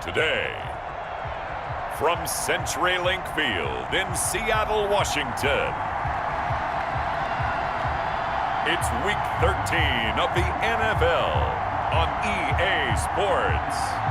today. From CenturyLink Field in Seattle, Washington, it's Week 13 of the NFL on EA Sports.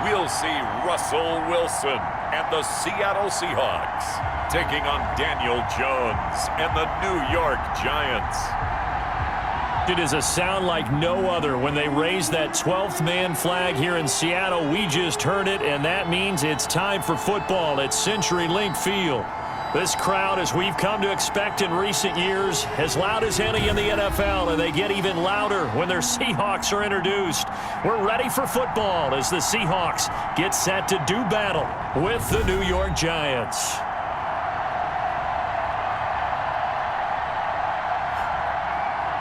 We'll see Russell Wilson and the Seattle Seahawks taking on Daniel Jones and the New York Giants. It is a sound like no other when they raise that 12th man flag here in Seattle. We just heard it, and that means it's time for football at CenturyLink Field. This crowd, as we've come to expect in recent years, as loud as any in the NFL, and they get even louder when their Seahawks are introduced. We're ready for football as the Seahawks get set to do battle with the New York Giants.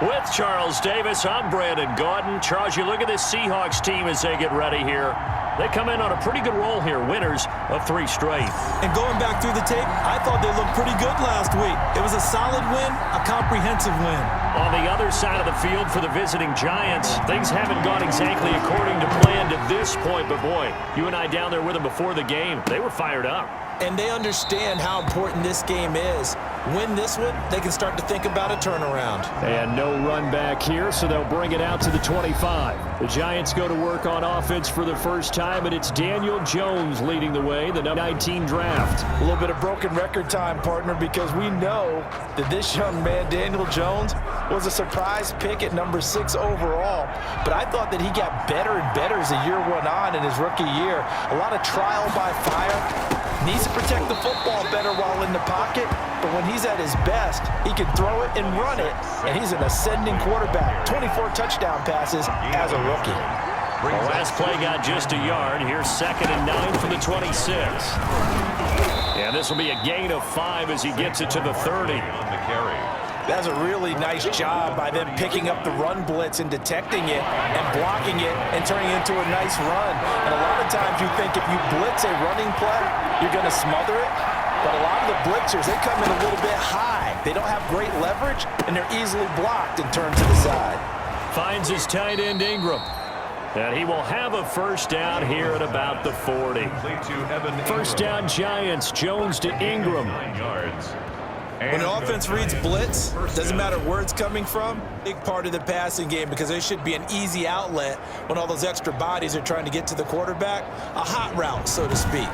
With Charles Davis, I'm Brandon Gaudin. Charles, you look at this Seahawks team as they get ready here. They come in on a pretty good roll here, winners of 3 straight. And going back through the tape, I thought they looked pretty good last week. It was a solid win, a comprehensive win. On the other side of the field for the visiting Giants, things haven't gone exactly according to plan to this point. But, boy, you and I down there with them before the game, they were fired up. And they understand how important this game is. Win this one, they can start to think about a turnaround. And no run back here, so they'll bring it out to the 25. The Giants go to work on offense for the first time, and it's Daniel Jones leading the way, the number 19 draft. A little bit of broken record time, partner, because we know that this young man, Daniel Jones, was a surprise pick at number 6 overall. But I thought that he got better and better as the year went on in his rookie year. A lot of trial by fire. Needs to protect the football better while in the pocket, but when he's at his best, he can throw it and run it, and he's an ascending quarterback. 24 touchdown passes as a rookie. The last play got just a yard. Here's 2nd and 9 from the 26. And this will be a gain of 5 as he gets it to the 30. That's a really nice job by them picking up the run blitz and detecting it and blocking it and turning it into a nice run. And a lot of times you think if you blitz a running play, you're going to smother it. But a lot of the blitzers, they come in a little bit high. They don't have great leverage, and they're easily blocked and turned to the side. Finds his tight end Ingram. And he will have a first down here at about the 40. First down Giants, Jones to Ingram. When the offense reads blitz, doesn't matter where it's coming from, big part of the passing game because there should be an easy outlet when all those extra bodies are trying to get to the quarterback. A hot route, so to speak.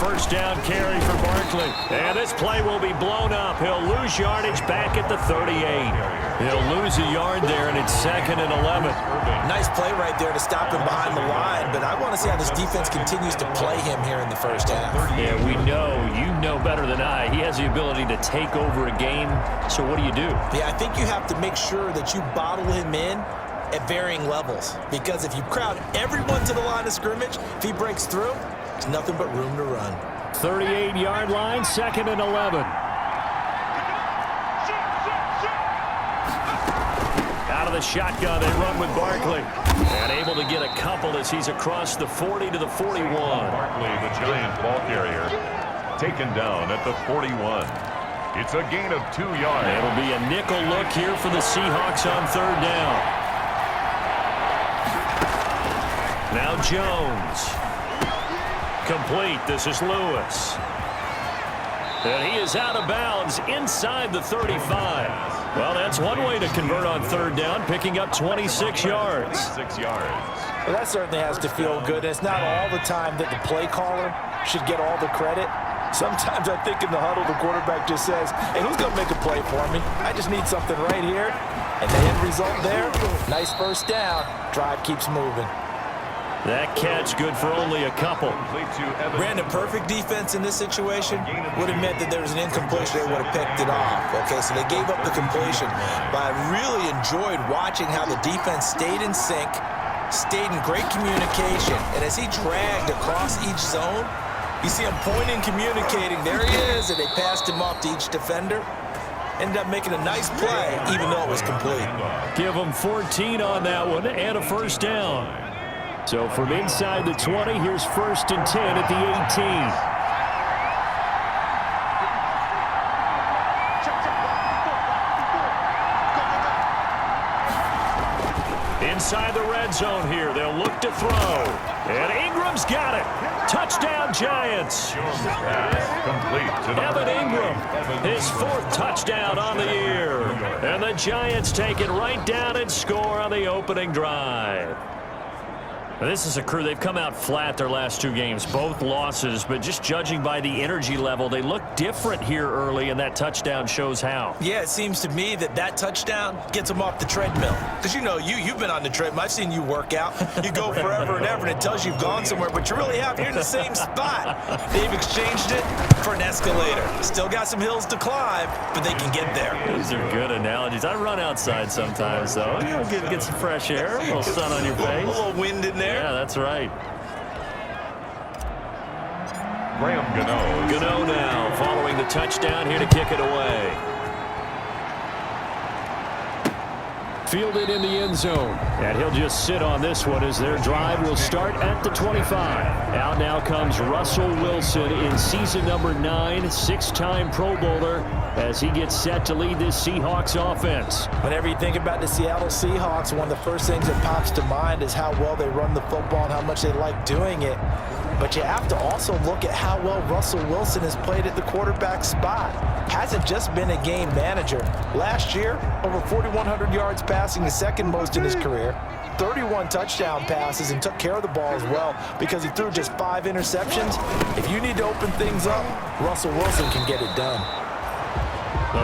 First down carry for Barkley. And this play will be blown up. He'll lose yardage back at the 38. He'll lose a yard there, and it's 2nd and 11. Nice play right there to stop him behind the line, but I want to see how this defense continues to play him here in the first half. Yeah, we know. You know better than I. He has the ability to take over a game, so what do you do? Yeah, I think you have to make sure that you bottle him in at varying levels, because if you crowd everyone to the line of scrimmage, if he breaks through, there's nothing but room to run. 38-yard line, 2nd and 11. Out of the shotgun, they run with Barkley. And able to get a couple as he's across the 40 to the 41. Barkley, the Giant ball carrier, taken down at the 41. It's a gain of 2 yards. It'll be a nickel look here for the Seahawks on 3rd down. Now Jones. Complete. This is Lewis. And he is out of bounds inside the 35. Well, that's one way to convert on 3rd down, picking up 26 yards. 6 yards. Well, that certainly has to feel good. It's not all the time that the play caller should get all the credit. Sometimes I think in the huddle, the quarterback just says, hey, who's going to make a play for me? I just need something right here. And the end result there, nice first down. Drive keeps moving. That catch good for only a couple. Brandon, perfect defense in this situation would have meant that there was an incompletion. They would have picked it off. Okay, so they gave up the completion. But I really enjoyed watching how the defense stayed in sync, stayed in great communication. And as he dragged across each zone, you see him pointing, communicating. There he is, and they passed him off to each defender. Ended up making a nice play, even though it was complete. Give him 14 on that one and a first down. So from inside the 20, here's 1st and 10 at the 18. Inside the red zone here, they'll look to throw. And Ingram's got it. Touchdown, Giants. Evan Ingram, his 4th touchdown on the year. And the Giants take it right down and score on the opening drive. Now, this is a crew, they've come out flat their last 2 games, both losses, but just judging by the energy level, they look different here early, and that touchdown shows how. Yeah, it seems to me that touchdown gets them off the treadmill. Because you know, you've been on the treadmill. I've seen you work out. You go forever and ever, and it tells you you've gone somewhere, but you really have. You're in the same spot. They've exchanged it for an escalator. Still got some hills to climb, but they can get there. These are good analogies. I run outside sometimes, though. You know, get some fresh air, a little sun on your face. A little wind in there. Yeah, that's right. Graham Gano. Gano now following the touchdown here to kick it away. Fielded in the end zone. And he'll just sit on this one as their drive will start at the 25. Out now comes Russell Wilson in season number 9, 6-time Pro Bowler, as he gets set to lead this Seahawks offense. Whenever you think about the Seattle Seahawks, one of the first things that pops to mind is how well they run the football and how much they like doing it. But you have to also look at how well Russell Wilson has played at the quarterback spot. Hasn't just been a game manager. Last year, over 4,100 yards passing, the 2nd most in his career. 31 touchdown passes and took care of the ball as well because he threw just 5 interceptions. If you need to open things up, Russell Wilson can get it done.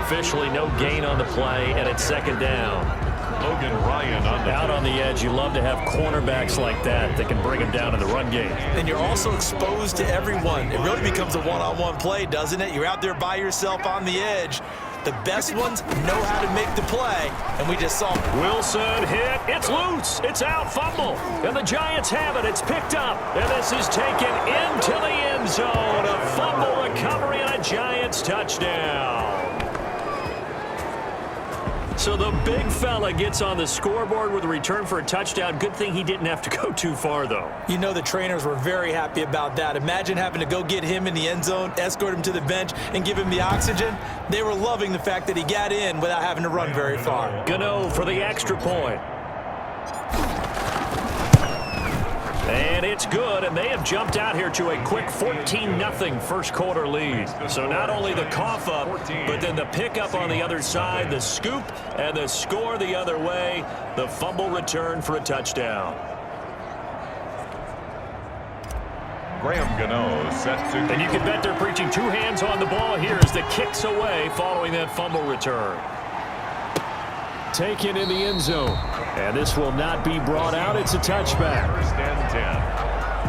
Officially no gain on the play, and it's 2nd down. Logan Ryan out on the edge. You love to have cornerbacks like that that can bring him down in the run game. And you're also exposed to everyone. It really becomes a one-on-one play, doesn't it? You're out there by yourself on the edge. The best ones know how to make the play, and we just saw Wilson hit. It's loose. It's out. Fumble. And the Giants have it. It's picked up. And this is taken into the end zone. A fumble recovery and a Giants touchdown. So the big fella gets on the scoreboard with a return for a touchdown. Good thing he didn't have to go too far, though. You know the trainers were very happy about that. Imagine having to go get him in the end zone, escort him to the bench, and give him the oxygen. They were loving the fact that he got in without having to run very far. Gano for the extra point. And it's good, and they have jumped out here to a quick 14-0 first quarter lead. So not only the cough up, but then the pickup on the other side, the scoop, and the score the other way, the fumble return for a touchdown. Graham Gano set to... And you can bet they're preaching 2 hands on the ball here as the kick's away following that fumble return. Taken in the end zone. And this will not be brought out. It's a touchback. 1st and 10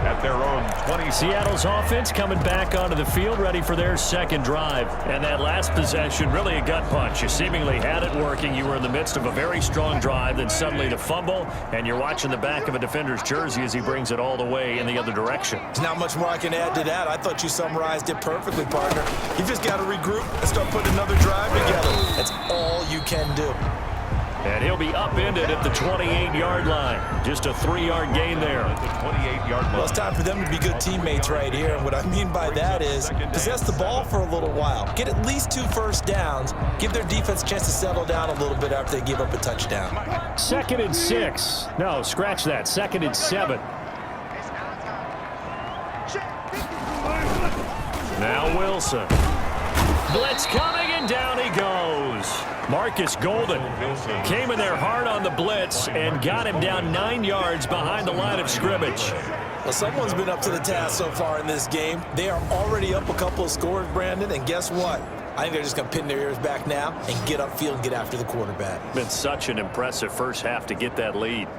at their own 20. Seattle's offense coming back onto the field, ready for their 2nd drive. And that last possession, really a gut punch. You seemingly had it working. You were in the midst of a very strong drive, then suddenly the fumble, and you're watching the back of a defender's jersey as he brings it all the way in the other direction. There's not much more I can add to that. I thought you summarized it perfectly, partner. You just got to regroup and start putting another drive together. That's all you can do. And he'll be upended at the 28-yard line. Just a 3-yard gain there. The 28-yard line. Well, it's time for them to be good teammates right here. And what I mean by that is possess the ball for a little while. Get at least 2 first downs. Give their defense a chance to settle down a little bit after they give up a touchdown. 2nd and 6. No, scratch that. 2nd and 7. Now Wilson. Blitz coming, and down he goes. Marcus Golden came in there hard on the blitz and got him down 9 yards behind the line of scrimmage. Well, someone's been up to the task so far in this game. They are already up a couple of scores, Brandon, and guess what? I think they're just going to pin their ears back now and get upfield and get after the quarterback. Been such an impressive first half to get that lead.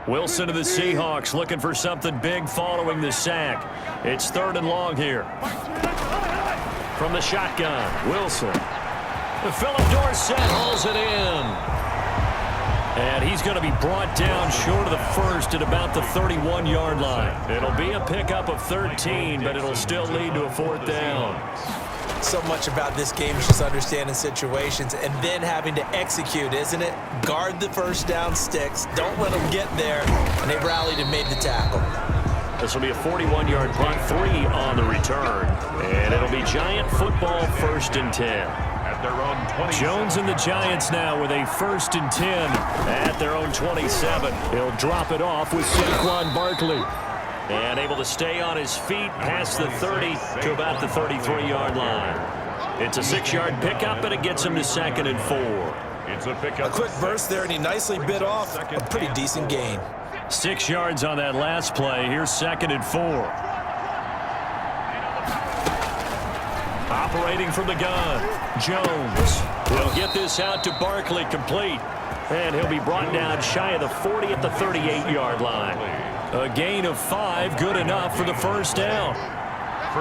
Wilson of the Seahawks looking for something big following the sack. It's 3rd and long here. From the shotgun, Wilson. Philip Dorsett hauls it in. And he's going to be brought down short of the first at about the 31-yard line. It'll be a pickup of 13, but it'll still lead to a 4th down. So much about this game is just understanding situations and then having to execute, isn't it? Guard the first down sticks. Don't let them get there. And they rallied and made the tackle. This will be a 41-yard punt, 3 on the return. And it'll be Giant football, 1st and 10. Their own 27. Jones and the Giants now with a 1st and 10 at their own 27. He'll drop it off with Saquon Barkley. And able to stay on his feet past the 30 to about the 33-yard line. It's a 6-yard pickup, and it gets him to 2nd and 4. It's a pickup. A quick burst there, and he nicely bit off a pretty decent gain. 6 yards on that last play. Here's 2nd and 4. Operating from the gun, Jones will get this out to Barkley, complete. And he'll be brought down shy of the 40 at the 38-yard line. A gain of 5, good enough for the 1st down.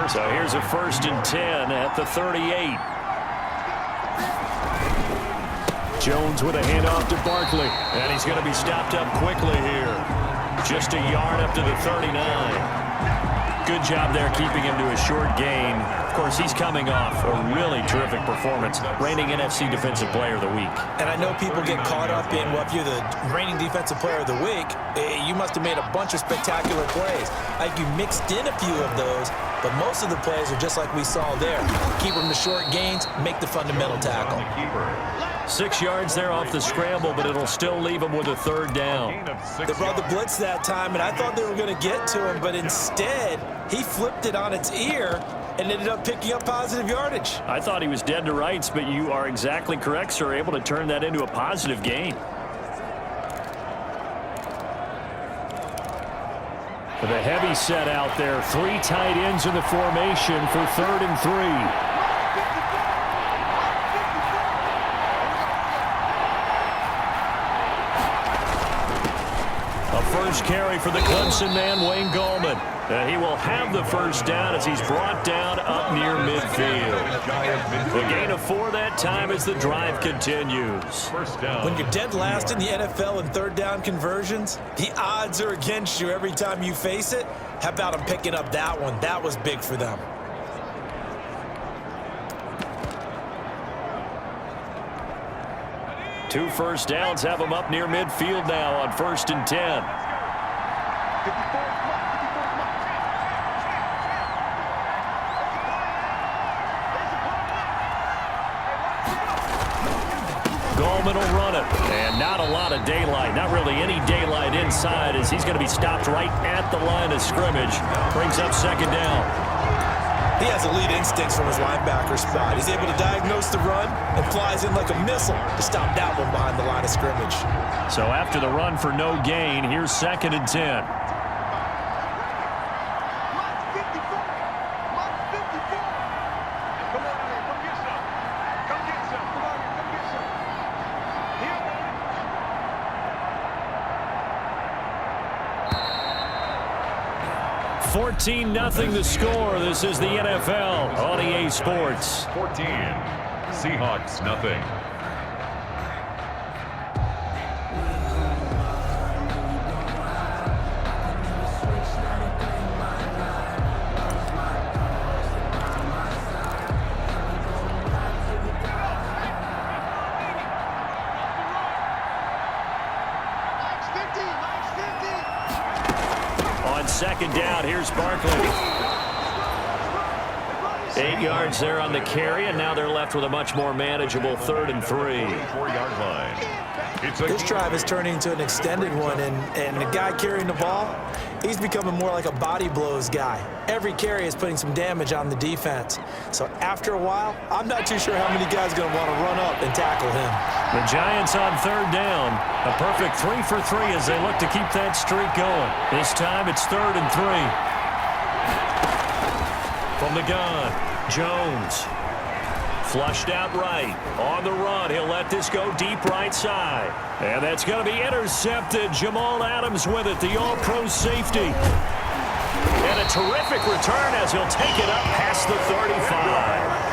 So here's a 1st and 10 at the 38. Jones with a handoff to Barkley. And he's going to be stopped up quickly here. Just a yard up to the 39. Good job there keeping him to a short gain. Of course, he's coming off a really terrific performance, reigning NFC Defensive Player of the Week. And I know people get caught up in, well, if you're the reigning Defensive Player of the Week, you must have made a bunch of spectacular plays. I think you mixed in a few of those, but most of the plays are just like we saw there. Keep them to short gains, make the fundamental tackle. 6 yards there off the scramble, but it'll still leave him with a 3rd down. They brought the blitz that time, and I thought they were going to get to him, but instead, he flipped it on its ear and ended up picking up positive yardage. I thought he was dead to rights, but you are exactly correct, sir. Able to turn that into a positive gain. With a heavy set out there, 3 tight ends in the formation for 3rd and 3. First carry for the Clemson man, Wayne Gallman. And he will have the 1st down as he's brought down up near midfield. The gain of 4 that time as the drive continues. When you're dead last in the NFL in 3rd down conversions, the odds are against you every time you face it. How about him picking up that one? That was big for them. Two 1st downs have him up near midfield now on 1st and 10. Gallman will run it, and not a lot of daylight, not really any daylight inside as he's going to be stopped right at the line of scrimmage. Brings up 2nd down. He has elite instincts from his linebacker spot. He's able to diagnose the run and flies in like a missile to stop that one behind the line of scrimmage. So after the run for no gain, here's 2nd and 10. Nothing the score. This is the NFL on EA Sports. 14. Seahawks nothing. On 2nd down, here's Barkley. 8 yards there on the carry, and now they're left with a much more manageable 3rd and 3. 4-yard line. This drive is turning into an extended one, and the guy carrying the ball, he's becoming more like a body blows guy. Every carry is putting some damage on the defense. So after a while, I'm not too sure how many guys are going to want to run up and tackle him. The Giants on 3rd down. A perfect 3 for 3 as they look to keep that streak going. This time it's 3rd and 3. From the gun, Jones Flushed out right. On the run, he'll let this go deep right side. And that's going to be intercepted. Jamal Adams with it, the all-pro safety. And a terrific return as he'll take it up past the 35.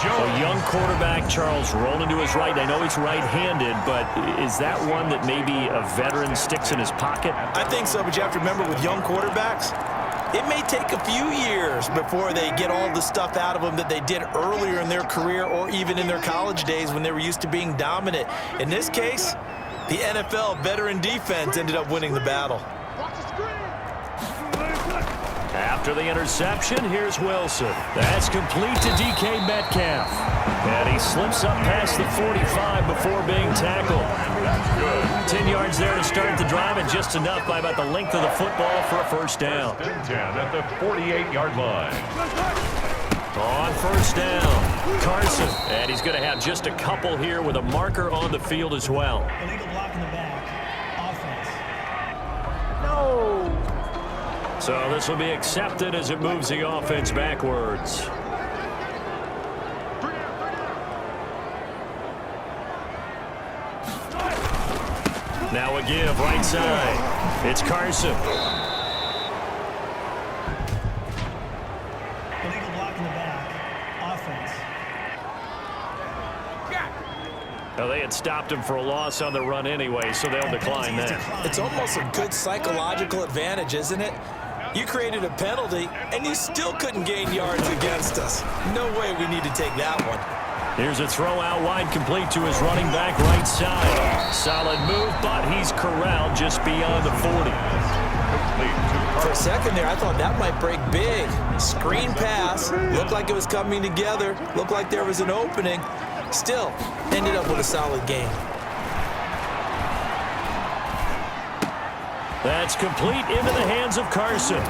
A young quarterback, Charles, rolling to his right. I know he's right-handed, but is that one that maybe a veteran sticks in his pocket? I think so, but you have to remember with young quarterbacks, it may take a few years before they get all the stuff out of them that they did earlier in their career or even in their college days when they were used to being dominant. In this case, the NFL veteran defense ended up winning the battle. After the interception, here's Wilson. That's complete to DK Metcalf. And he slips up past the 45 before being tackled. 10 yards there to start the drive, and just enough by about the length of the football for a first down. 10 at the 48-yard line. On first down, Carson. And he's going to have just a couple here with a marker on the field as well. Illegal block in the back. Offense. No. So this will be accepted as it moves the offense backwards. Now a give right side. It's Carson. Illegal block in the back. Offense. Now they had stopped him for a loss on the run anyway, so they'll decline that. It's almost a good psychological advantage, isn't it? You created a penalty, and you still couldn't gain yards against us. No way we need to take that one. Here's a throw out wide, complete to his running back right side. Solid move, but he's corralled just beyond the 40. For a second there, I thought that might break big. Screen pass, looked like it was coming together, looked like there was an opening. Still, ended up with a solid game. That's complete into the hands of Carson.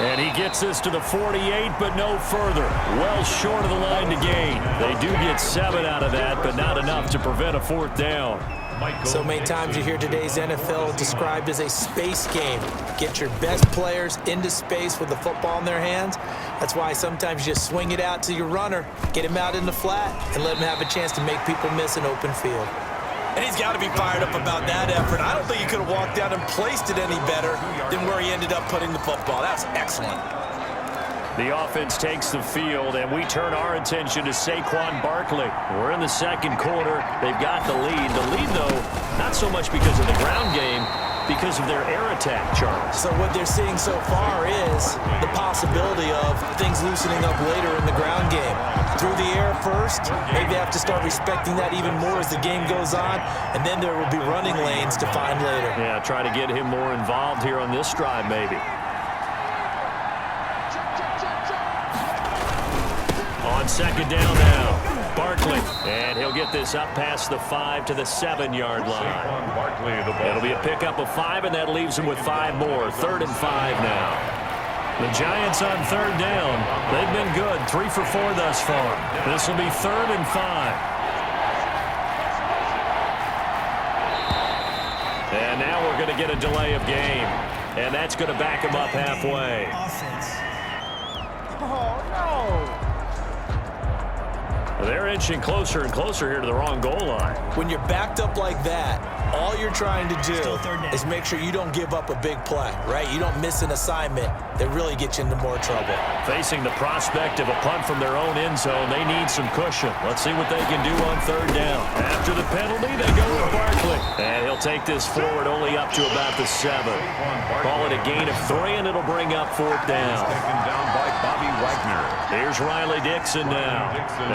And he gets this to the 48, but no further. Well short of the line to gain. They do get 7 out of that, but not enough to prevent a fourth down. So many times you hear today's NFL described as a space game. Get your best players into space with the football in their hands. That's why sometimes you just swing it out to your runner, get him out in the flat, and let him have a chance to make people miss an open field. And he's got to be fired up about that effort. I don't think he could have walked down and placed it any better than where he ended up putting the football. That's excellent. The offense takes the field, and we turn our attention to Saquon Barkley. We're in the second quarter. They've got the lead. The lead, though, not so much because of the ground game, because of their air attack, Charles. So what they're seeing so far is the possibility of things loosening up later in the ground game. Through the air first, maybe they have to start respecting that even more as the game goes on, and then there will be running lanes to find later. Yeah, try to get him more involved here on this drive, maybe. On second down now, Barkley, and he'll get this up past the 5 to the 7-yard line. It'll be a pickup of 5, and that leaves him with 5 more. 3rd and 5 now. The Giants on third down. They've been good, 3 for 4 thus far. This will be 3rd and 5. And now we're going to get a delay of game, and that's going to back him up halfway. Offense. Oh, no. They're inching closer and closer here to the wrong goal line. When you're backed up like that, all you're trying to do is make sure you don't give up a big play, right? You don't miss an assignment that really gets you into more trouble. Facing the prospect of a punt from their own end zone, they need some cushion. Let's see what they can do on third down. After the penalty, they go with Barkley. And he'll take this forward only up to about the 7. Call it a gain of 3, and it'll bring up 4th down. Taken down by Bobby Wagner. Here's Riley Dixon now,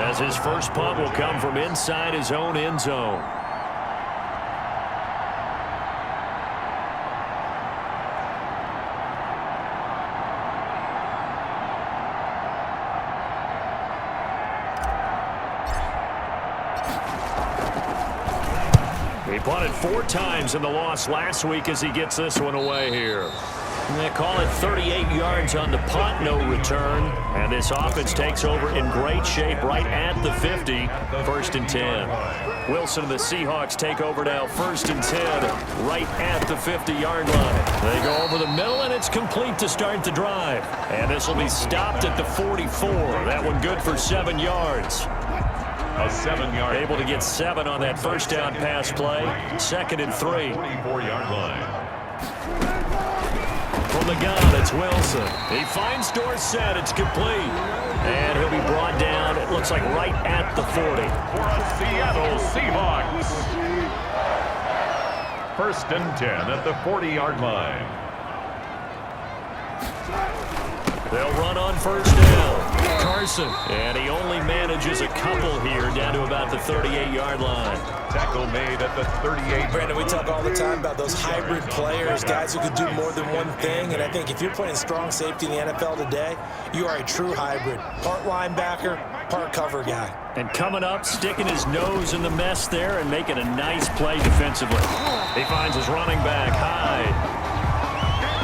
as his first punt will come from inside his own end zone. He punted 4 times in the loss last week as he gets this one away here. They call it 38 yards on the punt, no return. And this offense takes over in great shape right at the 50, 1st and 10. Wilson and the Seahawks take over now, 1st and 10, right at the 50-yard line. They go over the middle, and it's complete to start the drive. And this will be stopped at the 44. That one good for 7 yards. A 7-yard. Able to get 7 on that first down pass play. 2nd and 3. 44-yard line. From the gun, it's Wilson. He finds Dorsett. It's complete. And he'll be brought down, it looks like, right at the 40. For a Seattle Seahawks. 1st and 10 at the 40-yard line. They'll run on 1st down. Carson. And he only manages a couple here down to about the 38-yard line. Tackle made at the 38. Brandon, we talk all the time about those hybrid players, guys who can do more than one thing. And I think if you're playing strong safety in the NFL today, you are a true hybrid. Part linebacker, part cover guy. And coming up, sticking his nose in the mess there and making a nice play defensively. He finds his running back, Hyde.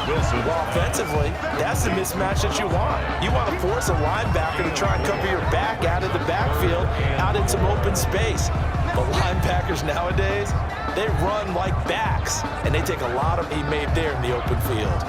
Wilson. Well, offensively, that's the mismatch that you want. You want to force a linebacker to try and cover your back out of the backfield, out in some open space. The linebackers nowadays, they run like backs, and they take a lot of he made there in the open field.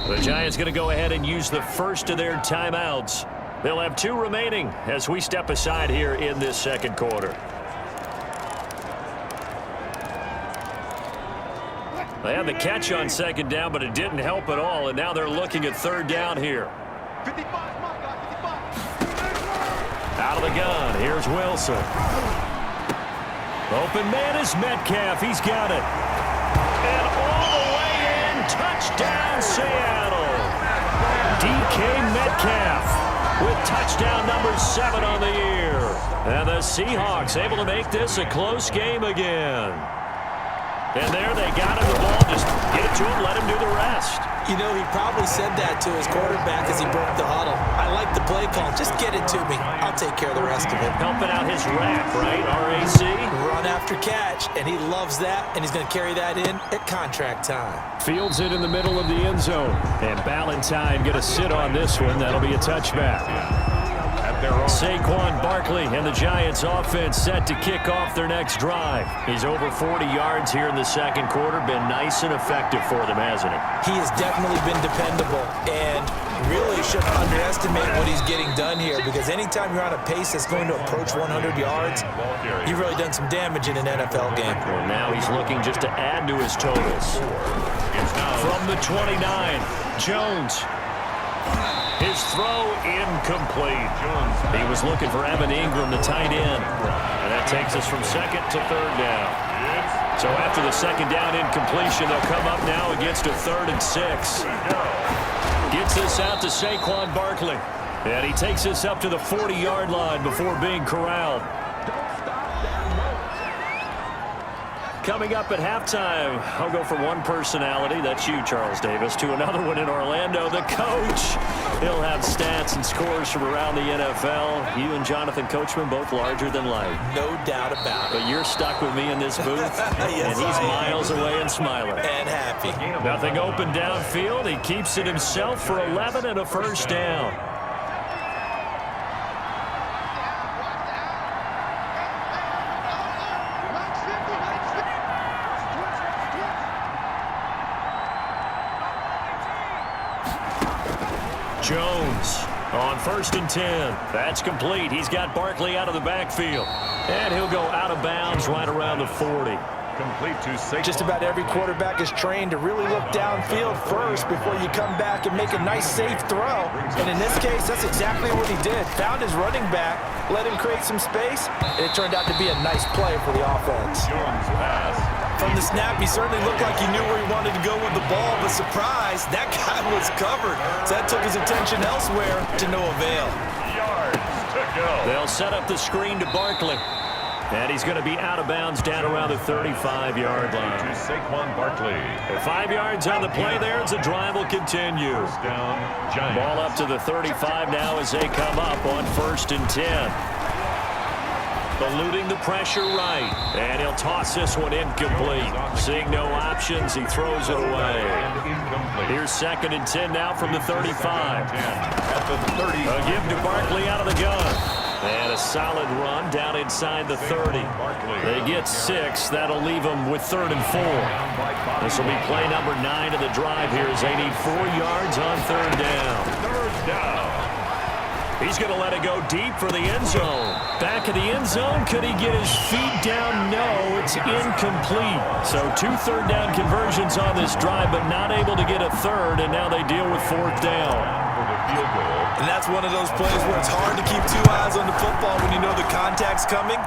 The Giants going to go ahead and use the first of their timeouts. They'll have 2 remaining as we step aside here in this 2nd quarter. They had the catch on 2nd down, but it didn't help at all, and now they're looking at 3rd down here. Out of the gun, here's Wilson. Open man is Metcalf. He's got it. And all the way in, touchdown Seattle. DK Metcalf with touchdown number 7 on the year. And the Seahawks able to make this a close game again. And there they got him the ball. Just get it to him, let him do the rest. You know, he probably said that to his quarterback as he broke the huddle. I like the play call. Just get it to me. I'll take care of the rest of it. Helping out his rap, right? RAC? Run after catch, and he loves that, and he's going to carry that in at contract time. Fields it in the middle of the end zone. And Ballantyne going to sit on this one. That'll be a touchback. Saquon Barkley and the Giants offense set to kick off their next drive. He's over 40 yards here in the 2nd quarter. Been nice and effective for them, hasn't he? He has definitely been dependable, and really shouldn't underestimate what he's getting done here, because anytime you're on a pace that's going to approach 100 yards, you've really done some damage in an NFL game. Well, now he's looking just to add to his totals. From the 29, Jones. His throw incomplete. He was looking for Evan Ingram, the tight end. And that takes us from 2nd to 3rd down. So after the 2nd down incompletion, they'll come up now against a 3rd and 6. Gets this out to Saquon Barkley. And he takes this up to the 40-yard line before being corralled. Coming up at halftime, I'll go from one personality, that's you, Charles Davis, to another one in Orlando, the coach. He'll have stats and scores from around the NFL. You and Jonathan Coachman, both larger than life. No doubt about it. But you're stuck with me in this booth, yes, and he's miles away and smiling. And happy. Nothing open downfield. He keeps it himself for 11 and a 1st down. Jones on 1st and 10. That's complete. He's got Barkley out of the backfield. And he'll go out of bounds right around the 40. Complete to Saquon. Just about every quarterback is trained to really look downfield first before you come back and make a nice, safe throw. And in this case, that's exactly what he did. Found his running back, let him create some space, and it turned out to be a nice play for the offense. Jones pass. From the snap, he certainly looked like he knew where he wanted to go with the ball, but surprise, that guy was covered. So that took his attention elsewhere to no avail. Yards to go. They'll set up the screen to Barkley. And he's going to be out of bounds down around the 35-yard line. To Saquon Barkley. 5 yards on the play there as the drive will continue. First down, Giants. Ball up to the 35 now as they come up on 1st and 10. Eluding the pressure right. And he'll toss this one incomplete. Seeing no options, he throws it away. Here's 2nd and 10 now from the 35. At the 30. A give to Barkley out of the gun. And a solid run down inside the 30. They get 6. That'll leave them with 3rd and 4. This will be play number 9 of the drive here as they need 4 yards on 3rd down. 3rd down. He's going to let it go deep for the end zone. Back of the end zone. Could he get his feet down? No, it's incomplete. So 2 3rd down conversions on this drive, but not able to get a 3rd, and now they deal with 4th down. For the field goal. And that's one of those plays where it's hard to keep 2 eyes on the football when you know the contact's coming,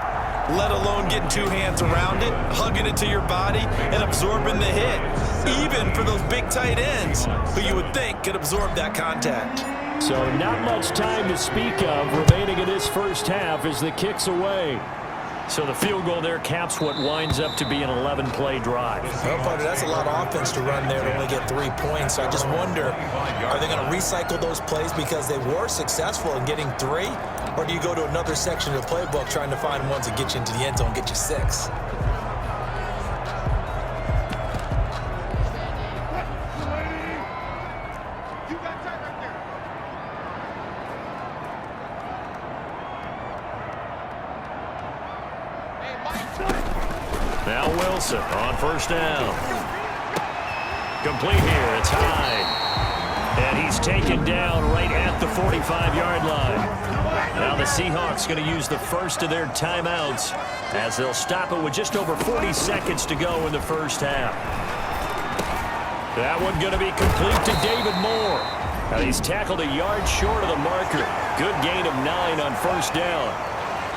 let alone getting 2 hands around it, hugging it to your body, and absorbing the hit, even for those big tight ends who you would think could absorb that contact. So not much time to speak of remaining in this first half as the kick's away. So the field goal there caps what winds up to be an 11-play drive. Well, partner, that's a lot of offense to run there to only get 3 points. So I just wonder, are they going to recycle those plays because they were successful in getting 3? Or do you go to another section of the playbook trying to find ones that get you into the end zone and get you 6? Now Wilson on 1st down. Complete here. It's high. And he's taken down right at the 45-yard line. Now the Seahawks going to use the first of their timeouts as they'll stop it with just over 40 seconds to go in the first half. That one going to be complete to David Moore. Now he's tackled a yard short of the marker. Good gain of 9 on 1st down.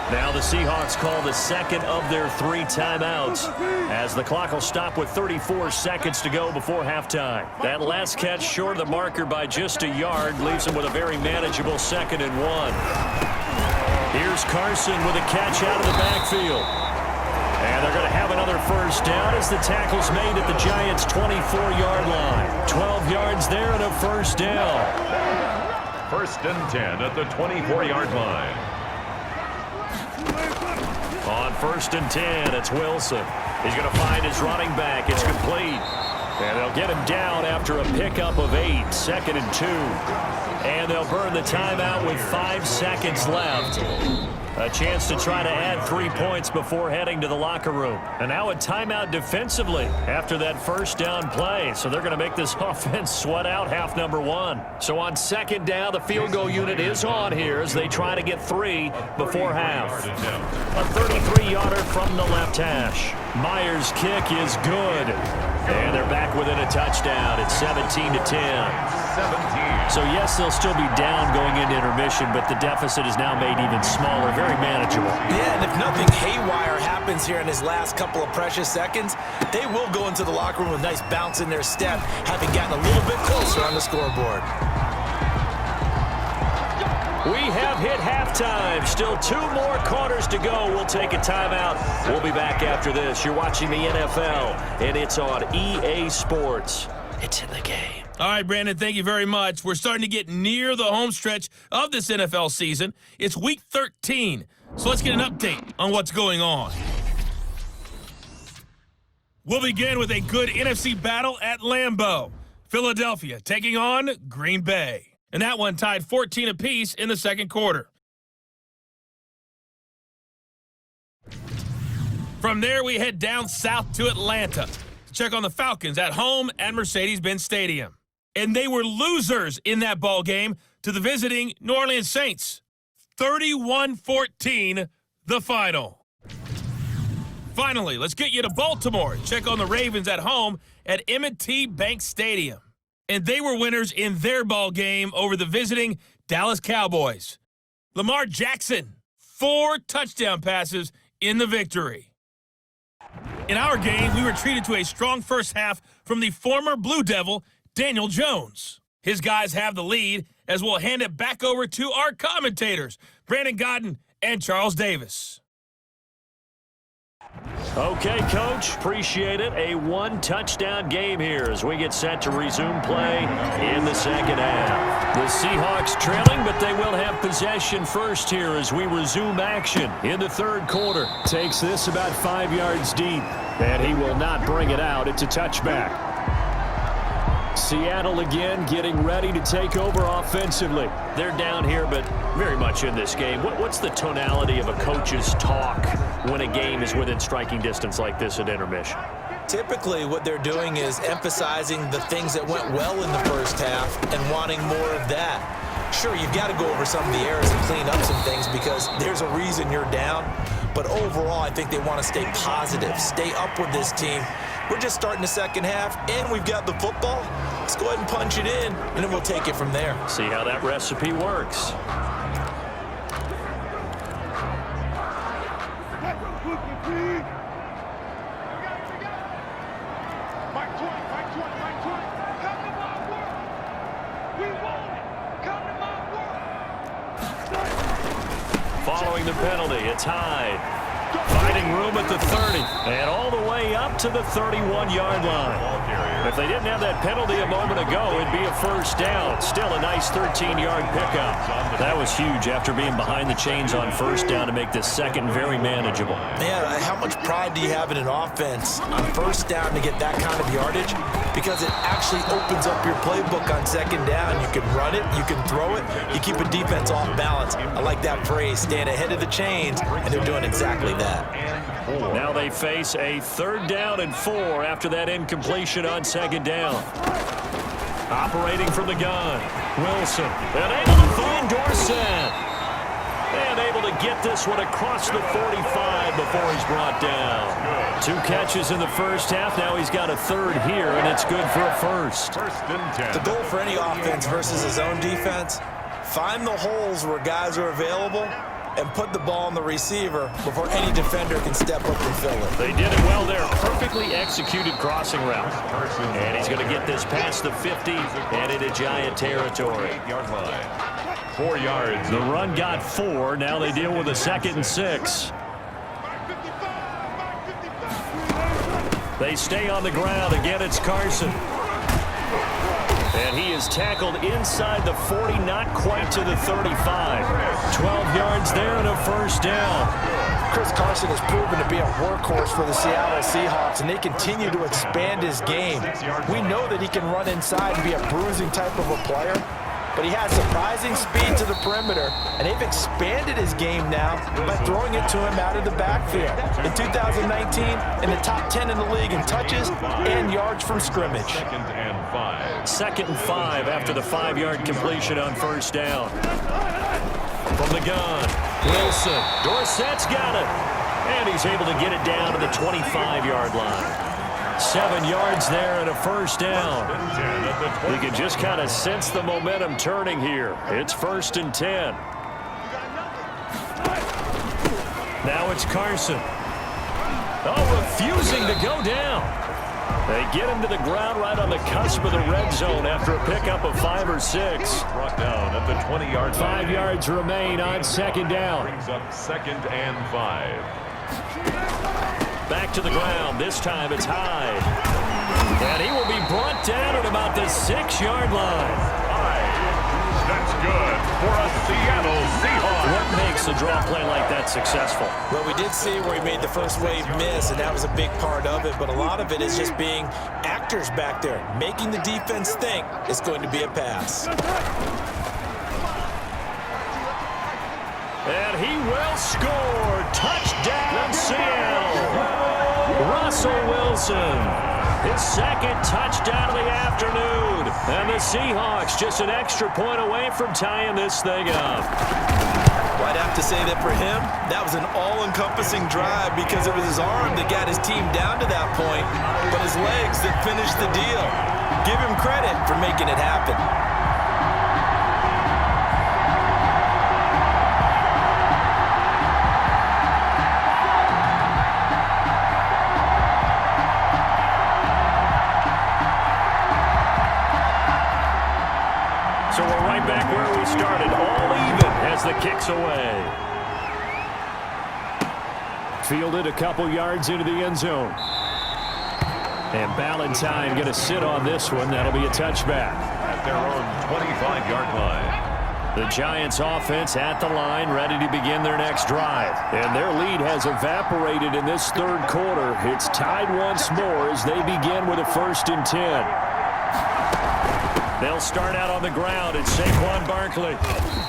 Now the Seahawks call the second of their 3 timeouts as the clock will stop with 34 seconds to go before halftime. That last catch short of the marker by just a yard leaves them with a very manageable 2nd and 1. Here's Carson with a catch out of the backfield. And they're going to have another 1st down as the tackle's made at the Giants' 24-yard line. 12 yards there and a 1st down. 1st and 10 at the 24-yard line. On 1st and 10, it's Wilson. He's going to find his running back. It's complete. And they'll get him down after a pickup of 8. 2nd and 2. And they'll burn the timeout with 5 seconds left. A chance to try to add 3 points before heading to the locker room. And now a timeout defensively after that 1st down play. So they're going to make this offense sweat out half number 1. So on 2nd down, the field goal unit is on here as they try to get 3 before half. A 33-yarder from the left hash. Myers' kick is good. And they're back within a touchdown. It's 17-10. 17. So, yes, they'll still be down going into intermission, but the deficit is now made even smaller, very manageable. Yeah, and if nothing haywire happens here in his last couple of precious seconds, they will go into the locker room with a nice bounce in their step, having gotten a little bit closer on the scoreboard. We have hit halftime. Still 2 more quarters to go. We'll take a timeout. We'll be back after this. You're watching the NFL, and it's on EA Sports. It's in the game. All right, Brandon, thank you very much. We're starting to get near the home stretch of this NFL season. It's Week 13, so let's get an update on what's going on. We'll begin with a good NFC battle at Lambeau. Philadelphia taking on Green Bay. And that one tied 14 apiece in the second quarter. From there, we head down south to Atlanta to check on the Falcons at home at Mercedes-Benz Stadium. And they were losers in that ball game to the visiting New Orleans Saints. 31-14, the final. Finally, let's get you to Baltimore and check on the Ravens at home at M&T Bank Stadium. And they were winners in their ball game over the visiting Dallas Cowboys. Lamar Jackson, 4 touchdown passes in the victory. In our game, we were treated to a strong first half from the former Blue Devil, Daniel Jones. His guys have the lead as we'll hand it back over to our commentators, Brandon Godden and Charles Davis. Okay, Coach. Appreciate it. A one-touchdown game here as we get set to resume play in the second half. The Seahawks trailing, but they will have possession first here as we resume action in the third quarter. Takes this about 5 yards deep, and he will not bring it out. It's a touchback. Seattle again getting ready to take over offensively. They're down here, but very much in this game. What's the tonality of a coach's talk when a game is within striking distance like this at intermission? Typically, what they're doing is emphasizing the things that went well in the first half and wanting more of that. Sure, you've got to go over some of the errors and clean up some things because there's a reason you're down. But overall, I think they want to stay positive, stay up with this team. We're just starting the second half, and we've got the football. Let's go ahead and punch it in, and then we'll take it from there. See how that recipe works. Following the penalty, it's Hyde. Finding room at the 30 and all the way up to the 31-yard line. If they didn't have that penalty a moment ago, it'd be a first down. Still a nice 13-yard pickup. That was huge after being behind the chains on first down to make this second very manageable. Man, how much pride do you have in an offense on first down to get that kind of yardage? Because it actually opens up your playbook on second down. You can run it, you can throw it, you keep a defense off balance. I like that phrase, stand ahead of the chains, and they're doing exactly that. Now they face a 3rd down and 4 after that incompletion on second down. Operating from the gun, Wilson, and able to find Dorsett. And able to get this one across the 45 before he's brought down. 2 catches in the first half. Now he's got a 3rd here, and it's good for a first. First and 10. The goal for any offense versus his own defense, find the holes where guys are available and put the ball on the receiver before any defender can step up and fill it. They did it well there. Perfectly executed crossing route. And he's going to get this past the 50 and into Giant territory. 8-yard line. 4 yards. The run got 4. Now they deal with a 2nd and 6. They stay on the ground. Again, it's Carson. And he is tackled inside the 40, not quite to the 35. 12 yards there and a first down. Chris Carson has proven to be a workhorse for the Seattle Seahawks, and they continue to expand his game. We know that he can run inside and be a bruising type of a player, but he has surprising speed to the perimeter, and they've expanded his game now by throwing it to him out of the backfield. In 2019, in the top 10 in the league in touches and yards from scrimmage. 2nd and 5. 2nd and 5 after the 5-yard completion on first down. From the gun, Wilson. Dorsett's got it. And he's able to get it down to the 25-yard line. 7 yards there and a first down. You can just kind of sense the momentum turning here. It's 1st and 10. Now it's Carson. Oh, refusing to go down. They get him to the ground right on the cusp of the red zone after a pickup of 5 or 6. Brought down at the 20-yard line. 5 yards remain on second down. Brings up 2nd and 5. Back to the ground. This time it's Hyde. And he will be brought down at about the 6-yard line. That's good for a Seattle Seahawks. What makes a draw play like that successful? Well, we did see where he made the first wave miss, and that was a big part of it. But a lot of it is just being actors back there, making the defense think it's going to be a pass. And he will score. Touchdown, Seattle. Russell Wilson. His 2nd touchdown of the afternoon. And the Seahawks just an extra point away from tying this thing up. Well, I'd have to say that for him, that was an all-encompassing drive because it was his arm that got his team down to that point, but his legs that finished the deal. Give him credit for making it happen. So we're right back where we started, all even as the kick's away. fielded a couple yards into the end zone. And Ballantyne going to sit on this one. That'll be a touchback. At their own 25-yard line. The Giants offense at the line, ready to begin their next drive. And their lead has evaporated in this third quarter. It's tied once more as they begin with a 1st and 10. They'll start out on the ground. It's Saquon Barkley.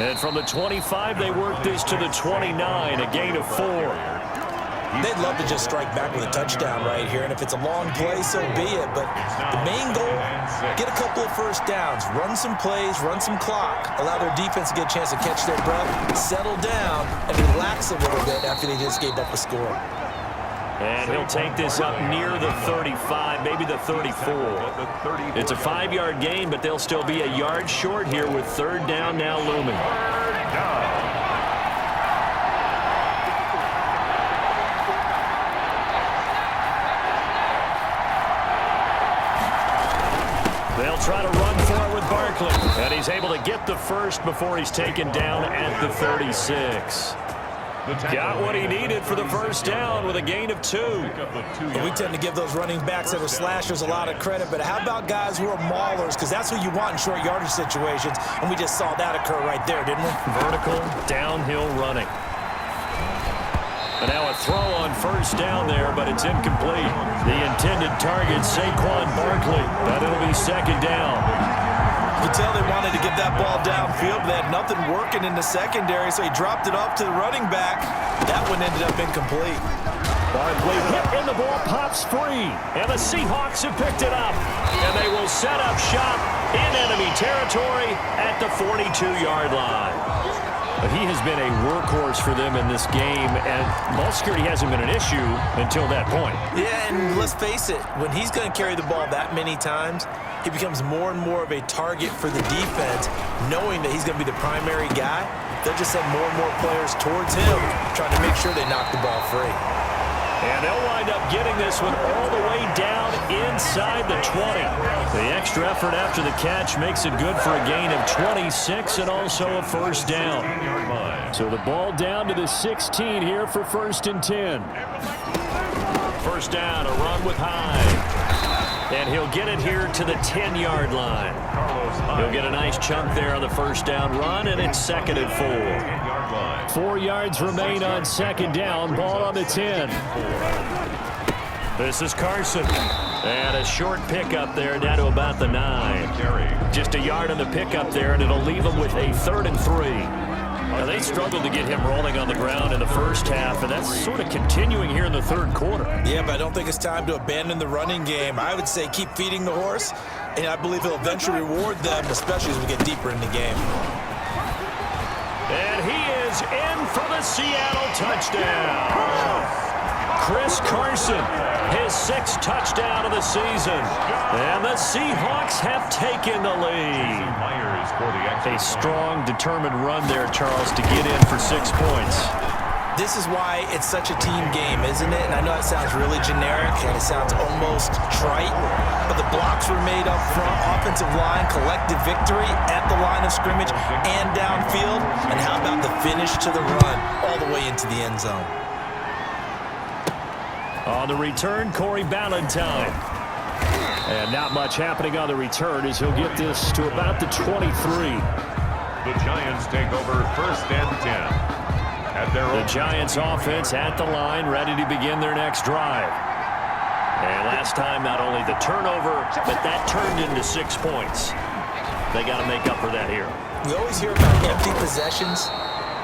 And from the 25, they work this to the 29, a gain of 4. They'd love to just strike back with a touchdown right here, and if it's a long play, so be it. But the main goal, get a couple of first downs, run some plays, run some clock, allow their defense to get a chance to catch their breath, settle down, and relax a little bit after they just gave up a score. And he'll take this up near the 35, maybe the 34. It's a 5-yard gain, but they'll still be a yard short here with 3rd down now looming. They'll try to run for it with Barkley. And he's able to get the first before he's taken down at the 36. Got what he needed for the first down with a gain of 2. We tend to give those running backs that are slashers a lot of credit, but how about guys who are maulers? Because that's who you want in short yardage situations, and we just saw that occur right there, didn't we? Vertical, downhill running. And now a throw on 1st down there, but it's incomplete. The intended target, Saquon Barkley, but it'll be 2nd down. You can tell they wanted to get that ball downfield, but they had nothing working in the secondary, so he dropped it off to the running back. That one ended up incomplete. Barkley hit and the ball pops free. And the Seahawks have picked it up. And they will set up shop in enemy territory at the 42-yard line. But he has been a workhorse for them in this game, and ball security hasn't been an issue until that point. Yeah, and let's face it, when he's going to carry the ball that many times, he becomes more and more of a target for the defense, knowing that he's going to be the primary guy. They'll just send more and more players towards him, trying to make sure they knock the ball free. And they'll wind up getting this one all the way down inside the 20. The extra effort after the catch makes it good for a gain of 26 and also a 1st down. So the ball down to the 16 here for 1st and 10. 1st down, a run with Hyde. And he'll get it here to the 10-yard line. He'll get a nice chunk there on the 1st down run, and it's 2nd and 4. 4 yards remain on 2nd down. Ball on the 10. This is Carson. And a short pickup there down to about the 9. Just a yard on the pickup there, and it'll leave them with a 3rd and 3. Now, they struggled to get him rolling on the ground in the first half, and that's sort of continuing here in the third quarter. Yeah, but I don't think it's time to abandon the running game. I would say keep feeding the horse, and I believe he'll eventually reward them, especially as we get deeper in the game. And he is in for the Seattle touchdown. Chris Carson, his 6th touchdown of the season. And the Seahawks have taken the lead. A strong, determined run there, Charles, to get in for 6 points. This is why it's such a team game, isn't it? And I know it sounds really generic and it sounds almost trite, but the blocks were made up front, offensive line, collective victory at the line of scrimmage and downfield. And how about the finish to the run all the way into the end zone? On the return, Corey Ballantyne. And not much happening on the return as he'll get this to about the 23. The Giants take over 1st and 10. The Giants offense at the line, ready to begin their next drive. And last time, not only the turnover, but that turned into 6 points. They got to make up for that here. We always hear about empty possessions,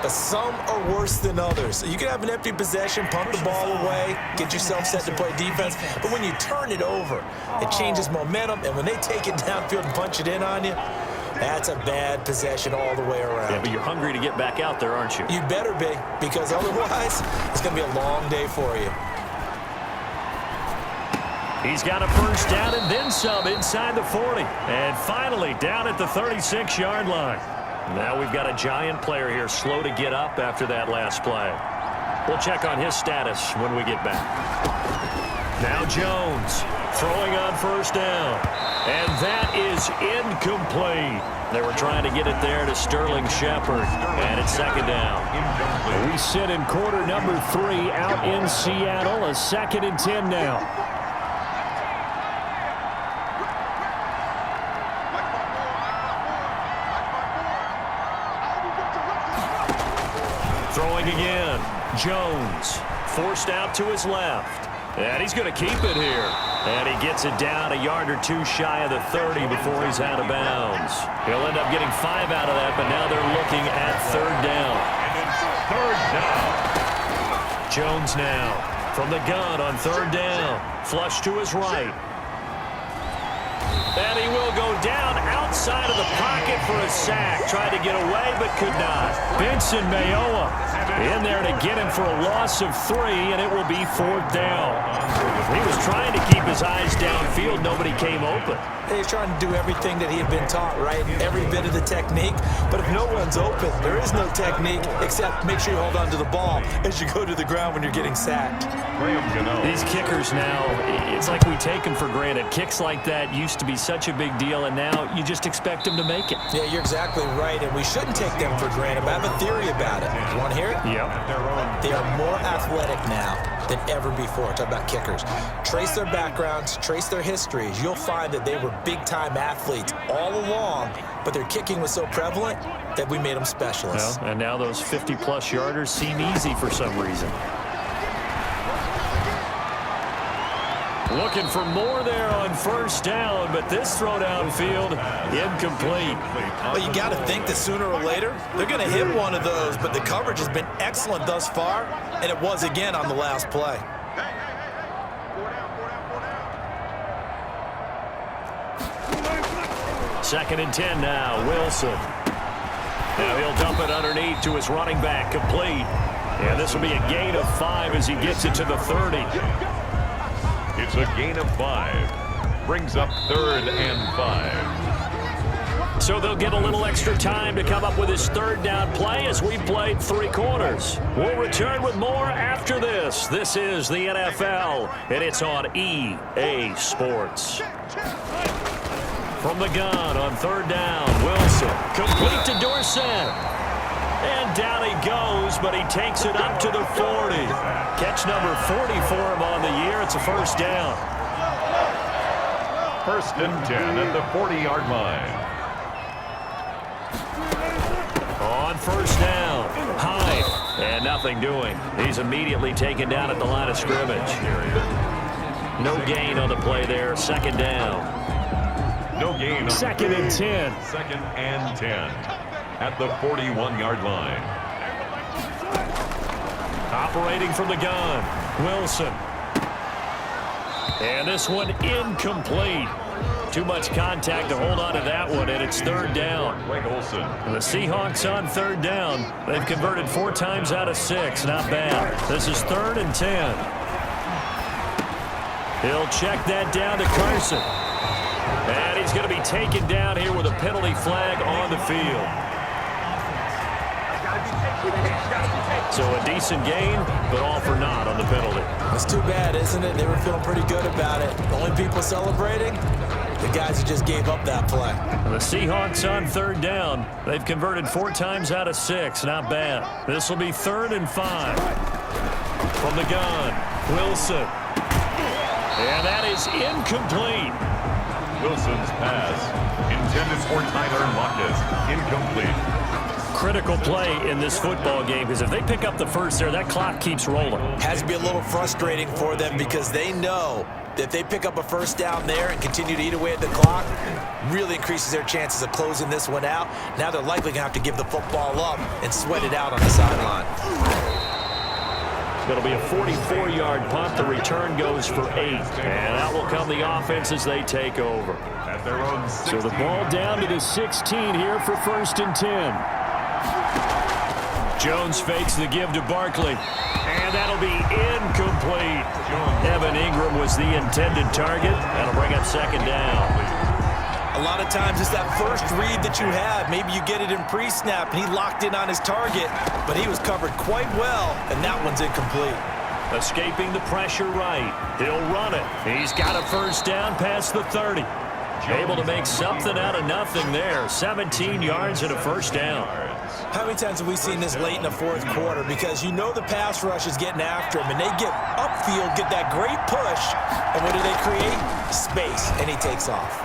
but some are worse than others. So you can have an empty possession, punt the ball away, get yourself set to play defense, but when you turn it over, it changes momentum, and when they take it downfield and punch it in on you, that's a bad possession all the way around. Yeah, but you're hungry to get back out there, aren't you? You better be, because otherwise, it's going to be a long day for you. He's got a 1st down and then some inside the 40. And finally, down at the 36-yard line. Now we've got a Giant player here slow to get up after that last play. We'll check on his status when we get back. Now Jones throwing on first down. And that is incomplete. They were trying to get it there to Sterling Shepard. And it's second down. We sit in quarter number 3 out in Seattle. A 2nd and 10 now. Throwing again. Jones forced out to his left. And he's going to keep it here. And he gets it down a yard or two shy of the 30 before he's out of bounds. He'll end up getting 5 out of that, but now they're looking at third down. Third down. Jones now from the gun on third down. Flush to his right. And he will go down outside of the pocket for a sack. Tried to get away, but could not. Benson Mayowa in there to get him for a loss of 3, and it will be fourth down. He was trying to keep his eyes downfield. Nobody came open. He's trying to do everything that he had been taught, right? Every bit of the technique. But if no one's open, there is no technique except make sure you hold on to the ball as you go to the ground when you're getting sacked. These kickers now, it's like we take them for granted. Kicks like that used to be such a big deal, and now you just expect them to make it. Yeah, you're exactly right, and we shouldn't take them for granted. But I have a theory about it. You want to hear it? Yep. They are more athletic now than ever before. Talk about kickers. Trace their backgrounds, trace their histories. You'll find that they were big-time athletes all along, but their kicking was so prevalent that we made them specialists. Well, and now those 50-plus yarders seem easy for some reason. Looking for more there on first down, but this throw downfield, incomplete. Well, you got to think that sooner or later, they're going to hit one of those, but the coverage has been excellent thus far, and it was again on the last play. Second and 10 now, Wilson. Now he'll dump it underneath to his running back, complete. And this will be a gain of 5 as he gets it to the 30. It's a gain of 5. Brings up 3rd and 5. So they'll get a little extra time to come up with his third down play as we played 3 quarters. We'll return with more after this. This is the NFL, and it's on EA Sports. From the gun on third down, Wilson. Complete to Dorsett. And down he goes, but he takes it up to the 40. Catch number 40 for him on the year. It's a first down. 1st and 10 at the 40-yard line. On first down, Hyde. And nothing doing. He's immediately taken down at the line of scrimmage. No gain on the play there. Second down. No gain. 2nd and 10. 2nd and 10 at the 41-yard line. Operating from the gun, Wilson. And this one incomplete. Too much contact to hold on to that one, and it's third down. And the Seahawks on third down. They've converted 4 times out of 6. Not bad. This is 3rd and 10. He'll check that down to Carson. And he's going to be taken down here with a penalty flag on the field. So a decent gain, but all for naught on the penalty. It's too bad, isn't it? They were feeling pretty good about it. The only people celebrating, the guys who just gave up that play. And the Seahawks on third down. They've converted 4 times out of 6. Not bad. This will be 3rd and 5. From the gun, Wilson. And that is incomplete. Wilson's pass intended for Tyler Marcus. Incomplete. Critical play in this football game because if they pick up the first there, that clock keeps rolling. Has to be a little frustrating for them because they know that if they pick up a first down there and continue to eat away at the clock, really increases their chances of closing this one out. Now they're likely going to have to give the football up and sweat it out on the sideline. It'll be a 44-yard punt. The return goes for 8. And out will come the offense as they take over. At their own 16. So the ball down to the 16 here for 1st and 10. Jones fakes the give to Barkley. And that'll be incomplete. Evan Ingram was the intended target. That'll bring up 2nd down. A lot of times it's that first read that you have. Maybe you get it in pre-snap, and he locked in on his target, but he was covered quite well, and that one's incomplete. Escaping the pressure right. He'll run it. He's got a first down past the 30. Able to make something out of nothing there. 17 yards and a first down. How many times have we seen this late in the fourth quarter? Because you know the pass rush is getting after him, and they get upfield, get that great push, and what do they create? Space, and he takes off.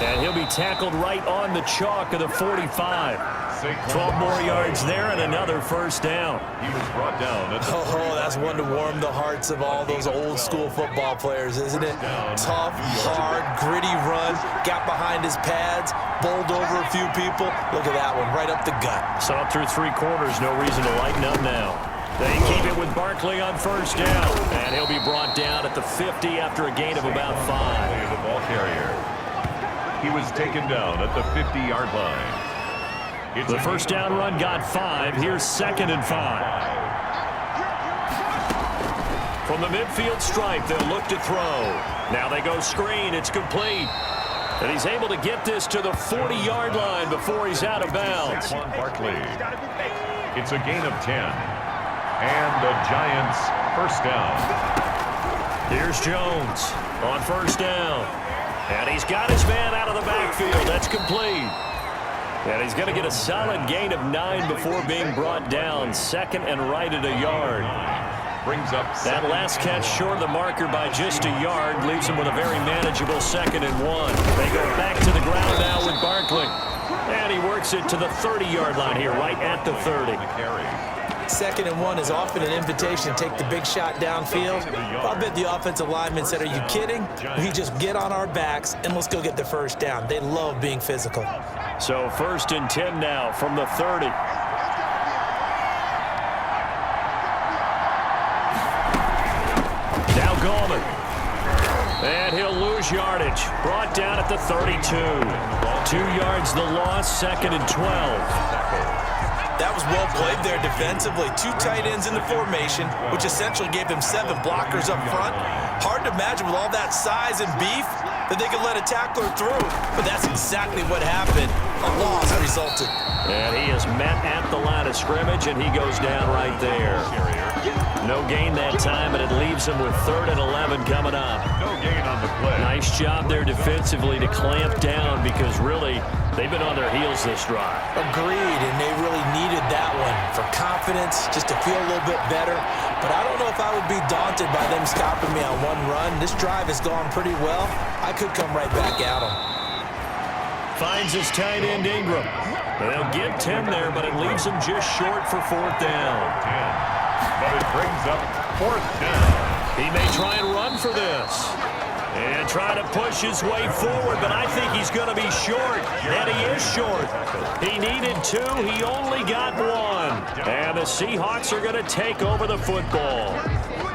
And he'll be tackled right on the chalk of the 45. 12 more yards there and another first down. He was brought down. Oh, that's one to warm the hearts of all those old school football players, isn't it? Tough, hard, gritty run, got behind his pads, bowled over a few people. Look at that one, right up the gut. So up through 3 quarters, no reason to lighten up now. They keep it with Barkley on first down, and he'll be brought down at the 50 after a gain of about 5. The ball carrier. He was taken down at the 50-yard line. The first down run got 5. Here's 2nd and 5. From the midfield stripe, they'll look to throw. Now they go screen. It's complete. And he's able to get this to the 40-yard line before he's out of bounds. Barkley. It's a gain of 10. And the Giants first down. Here's Jones on first down. And he's got his man out of the backfield. That's complete. And he's going to get a solid gain of 9 before being brought down. 2nd and right at a yard. Brings up that last catch short of the marker by just a yard. Leaves him with a very manageable 2nd and 1. They go back to the ground now with Barkley. And he works it to the 30-yard line here, right at the 30. 2nd and 1 is often an invitation to take the big shot downfield. I'll bet the offensive lineman said, are you kidding? We just get on our backs and let's go get the first down. They love being physical. So 1st and 10 now from the 30. Now Gallman. And he'll lose yardage. Brought down at the 32. 2 yards the loss, 2nd and 12. That was well played there defensively. 2 tight ends in the formation, which essentially gave them 7 blockers up front. Hard to imagine with all that size and beef that they could let a tackler through, but that's exactly what happened. A loss resulted. And he is met at the line of scrimmage, and he goes down right there. No gain that time, and it leaves him with 3rd and 11 coming up. No gain on the play. Nice job there defensively to clamp down because really they've been on their heels this drive. Agreed, and they really needed that one for confidence, just to feel a little bit better. But I don't know if I would be daunted by them stopping me on one run. This drive has gone pretty well. I could come right back at them. Finds his tight end Ingram. They'll get 10 there, but it leaves him just short for 4th down. 10. But it brings up 4th down. He may try and run for this. And try to push his way forward, but I think he's going to be short. And he is short. He needed 2. He only got 1. And the Seahawks are going to take over the football.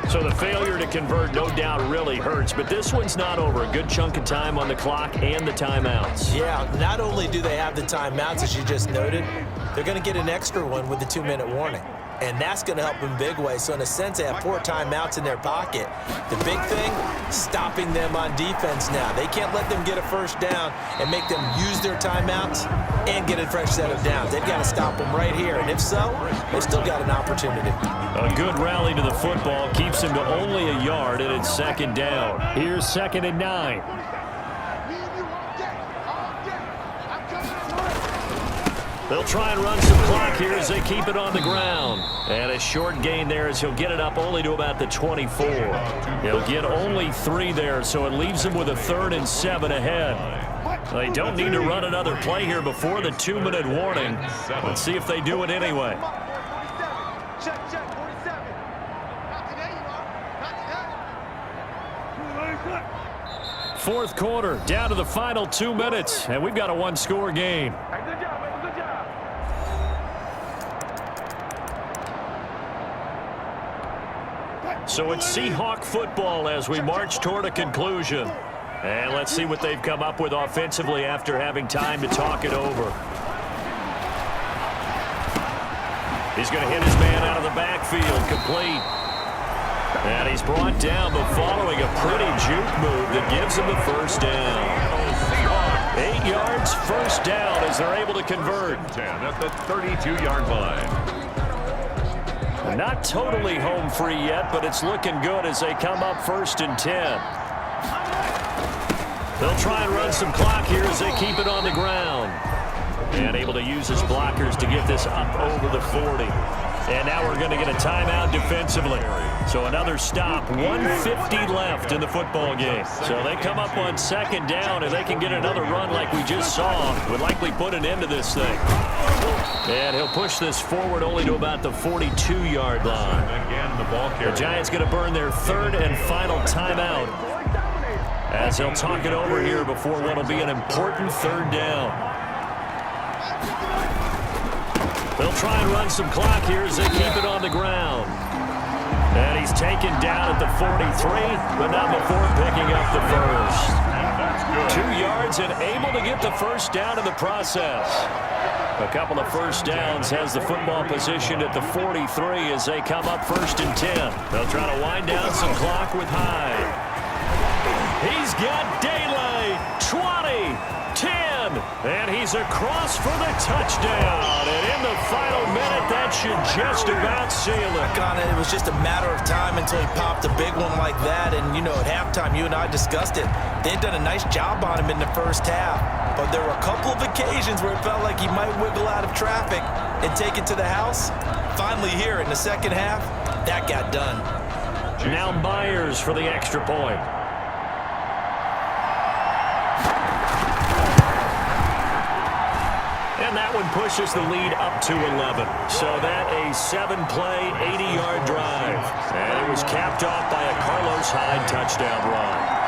So the failure to convert no doubt really hurts, but this one's not over. A good chunk of time on the clock and the timeouts. Yeah, not only do they have the timeouts, as you just noted, they're going to get an extra one with the 2-minute warning. And that's going to help in big ways. So in a sense, they have 4 timeouts in their pocket. The big thing, stopping them on defense now. They can't let them get a first down and make them use their timeouts and get a fresh set of downs. They've got to stop them right here. And if so, they've still got an opportunity. A good rally to the football keeps him to only a yard, and it's 2nd down. Here's 2nd and 9. They'll try and run some clock here as they keep it on the ground. And a short gain there as he'll get it up only to about the 24. He'll get only 3 there, so it leaves him with a 3rd and 7 ahead. They don't need to run another play here before the 2-minute warning. Let's see if they do it anyway. Fourth quarter, down to the final 2 minutes, and we've got a 1-score game. So it's Seahawk football as we march toward a conclusion. And let's see what they've come up with offensively after having time to talk it over. He's going to hit his man out of the backfield, complete. And he's brought down, but following a pretty juke move that gives him the first down. 8 yards, first down as they're able to convert. 10 at the 32-yard line. Not totally home free yet, but it's looking good as they come up 1st and 10. They'll try and run some clock here as they keep it on the ground. And able to use his blockers to get this up over the 40. And now we're going to get a timeout defensively. So another stop, 1:50 left in the football game. So they come up on 2nd down, and they can get another run like we just saw. Would likely put an end to this thing. And he'll push this forward only to about the 42-yard line. The Giants going to burn their 3rd and final timeout as they'll talk it over here before what will be an important 3rd down. They'll try and run some clock here as they keep it on the ground. And he's taken down at the 43, but not before picking up the first. 2 yards and able to get the 1st down in the process. A couple of 1st downs has the football positioned at the 43 as they come up 1st and 10. They'll try to wind down some clock with Hyde. He's got daylight. 20, 10, and he's across for the touchdown. And in the final minute, that should just about seal it. It was just a matter of time until he popped a big one like that. And, you know, at halftime, you and I discussed it. They'd done a nice job on him in the 1st half. But there were a couple of occasions where it felt like he might wiggle out of traffic and take it to the house. Finally here in the 2nd half, that got done. Now Myers for the extra point. And that one pushes the lead up to 11. So that a 7-play, 80-yard drive. And it was capped off by a Carlos Hyde touchdown run.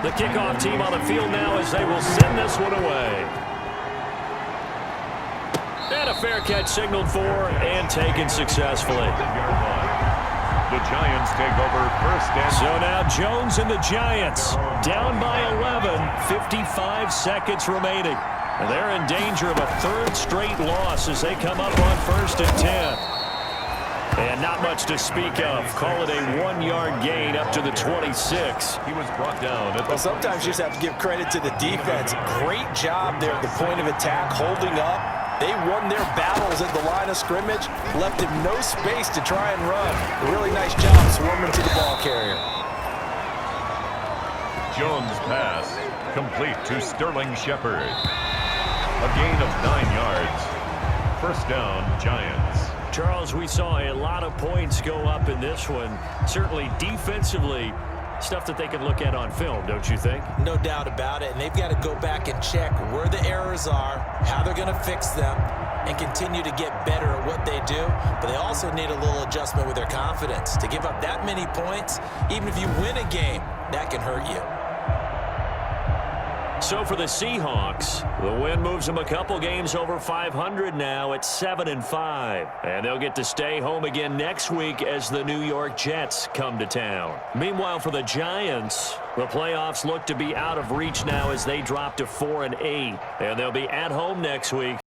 The kickoff team on the field now as they will send this one away. And a fair catch signaled for and taken successfully. The Giants take over 1st and... So now Jones and the Giants down by 11, 55 seconds remaining. And they're in danger of a 3rd straight loss as they come up on 1st and 10. And not much to speak of. Call it a 1-yard gain up to the 26. He was brought down. Well, sometimes you just have to give credit to the defense. Great job there at the point of attack, holding up. They won their battles at the line of scrimmage, left him no space to try and run. A really nice job swarming to the ball carrier. Jones' pass complete to Sterling Shepard. A gain of 9 yards. 1st down, Giants. Charles, we saw a lot of points go up in this one. Certainly defensively, stuff that they can look at on film, don't you think? No doubt about it, and they've got to go back and check where the errors are, how they're going to fix them, and continue to get better at what they do. But they also need a little adjustment with their confidence. To give up that many points, even if you win a game, that can hurt you. So for the Seahawks, the win moves them a couple games over 500 now at 7-5. And they'll get to stay home again next week as the New York Jets come to town. Meanwhile, for the Giants, the playoffs look to be out of reach now as they drop to 4-8. And they'll be at home next week